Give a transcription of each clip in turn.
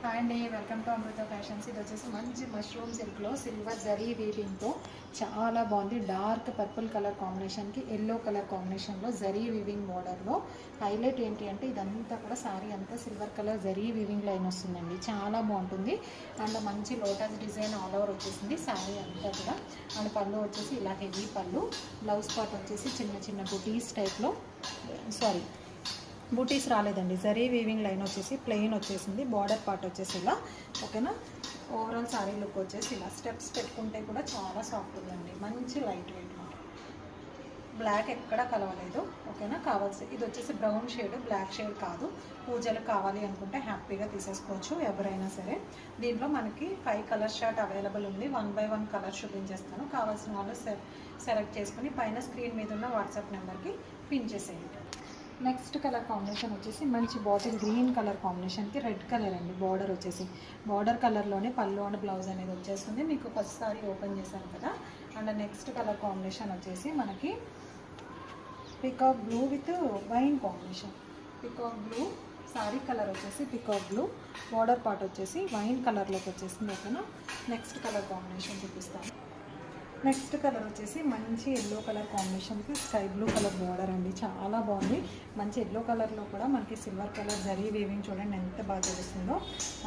Hi అండి, welcome to Amrutha fashions. ఇది వచ్చేసి మంచి మష్రూమ్ సిల్క్లో సిల్వర్ జరీ వీవింగ్తో చాలా బాగుంది. డార్క్ పర్పుల్ కలర్ కాంబినేషన్కి ఎల్లో కలర్ కాంబినేషన్లో జరీ వీవింగ్ బోర్డర్లో హైలైట్ ఏంటి అంటే ఇదంతా కూడా శారీ అంతా silver colour zari weaving line వస్తుందండి. చాలా బాగుంటుంది. అండ్ మంచి లోటస్ డిజైన్ ఆల్ ఓవర్ వచ్చేసింది శారీ అంతా కూడా. అండ్ పళ్ళు వచ్చేసి ఇలా హెవీ పళ్ళు, బ్లౌజ్ పార్ట్ వచ్చేసి చిన్న చిన్న బుటీస్ టైప్లో, బూటీస్ రాలేదండి, జరీ వీవింగ్ లైన్ వచ్చేసి ప్లెయిన్ వచ్చేసింది. బార్డర్ పార్ట్ వచ్చేసి ఇలా, ఓకేనా. ఓవరాల్ శారీ లుక్ వచ్చేసి ఇలా స్టెప్స్ పెట్టుకుంటే కూడా చాలా సాఫ్ట్ ఉందండి. మంచి లైట్ వెయిట్ మాట, బ్లాక్ ఎక్కడ కలవలేదు, ఓకేనా. కావాల్సి ఇది వచ్చేసి బ్రౌన్ షేడ్, బ్లాక్ షేడ్ కాదు. పూజలు కావాలి అనుకుంటే హ్యాపీగా తీసేసుకోవచ్చు ఎవరైనా సరే. దీంట్లో మనకి 5 కలర్ షర్ట్ అవైలబుల్ ఉంది. 1 by 1 కలర్ చూపించేస్తాను. కావాల్సిన వాళ్ళు సెలెక్ట్ చేసుకుని పైన స్క్రీన్ మీద ఉన్న వాట్సాప్ నెంబర్కి పిన్ చేసేయండి. నెక్స్ట్ కలర్ కాంబినేషన్ వచ్చేసి మంచి బాటిల్ గ్రీన్ కలర్ కాంబినేషన్కి రెడ్ కలర్ అండి. బార్డర్ వచ్చేసి బార్డర్ కలర్లోనే పళ్ళు అండ్ బ్లౌజ్ అనేది వచ్చేస్తుంది. మీకు ఫస్ట్ సారీ ఓపెన్ చేశాను కదా. అండ్ నెక్స్ట్ కలర్ కాంబినేషన్ వచ్చేసి మనకి peacock blue with wine combination. Peacock blue sari colour వచ్చేసి పికాక్ బ్లూ, బార్డర్ పార్ట్ వచ్చేసి వైన్ కలర్లోకి వచ్చేసింది, ఓకేనా. నెక్స్ట్ కలర్ కాంబినేషన్ చూపిస్తాను. నెక్స్ట్ కలర్ వచ్చేసి మంచి ఎల్లో కలర్ కాంబినేషన్కి స్కై బ్లూ కలర్ బోర్డర్ అండి. చాలా బాగుంది. మంచి ఎల్లో కలర్లో కూడా మనకి సిల్వర్ కలర్ జరీ వీవింగ్ చూడండి ఎంత బాగా తెలుస్తుందో.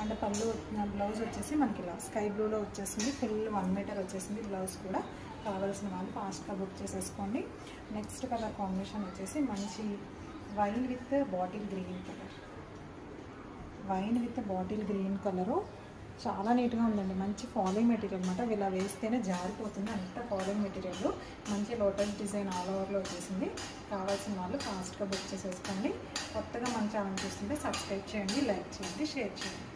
అండ్ పళ్ళు బ్లౌజ్ వచ్చేసి మనకి ఇలా స్కై బ్లూలో వచ్చేసింది. ఫుల్ 1 మీటర్ వచ్చేసింది బ్లౌజ్ కూడా. కావాల్సిన వాళ్ళు ఫాస్ట్గా బుక్ చేసేసుకోండి. నెక్స్ట్ కలర్ కాంబినేషన్ వచ్చేసి మంచి wine with bottle green colour. Wine with bottle green colour చాలా నీట్గా ఉందండి. మంచి ఫాలోయింగ్ మెటీరియల్ అనమాట. ఇలా వేస్తేనే జారిపోతుంది, అంత ఫాలోయింగ్ మెటీరియల్. మంచి లోటస్ డిజైన్ ఆల్ ఓవర్లో వచ్చేసింది. కావాల్సిన వాళ్ళు ఫాస్ట్గా బుక్ చేసేసుకోండి. కొత్తగా మన ఛానల్ చూస్తుంటే సబ్స్క్రైబ్ చేయండి, లైక్ చేయండి, షేర్ చేయండి.